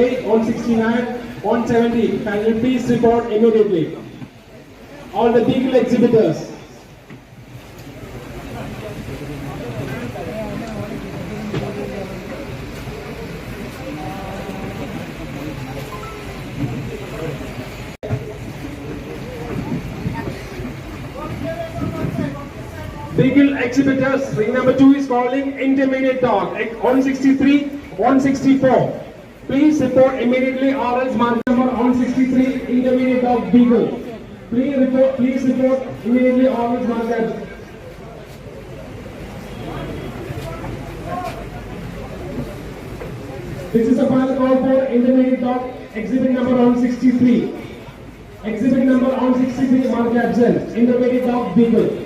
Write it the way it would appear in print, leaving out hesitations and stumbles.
168, 169, 170. Can you please report immediately? All the beagle exhibitors. Beagle exhibitors, ring number 2 is calling intermediate dog, 163, 164. Please report immediately or else mark number 163, intermediate dog beagle. Please report immediately or else mark that. This is a final call for intermediate dog, exhibit number 163. Exhibit number 163, mark absent, intermediate dog beagle.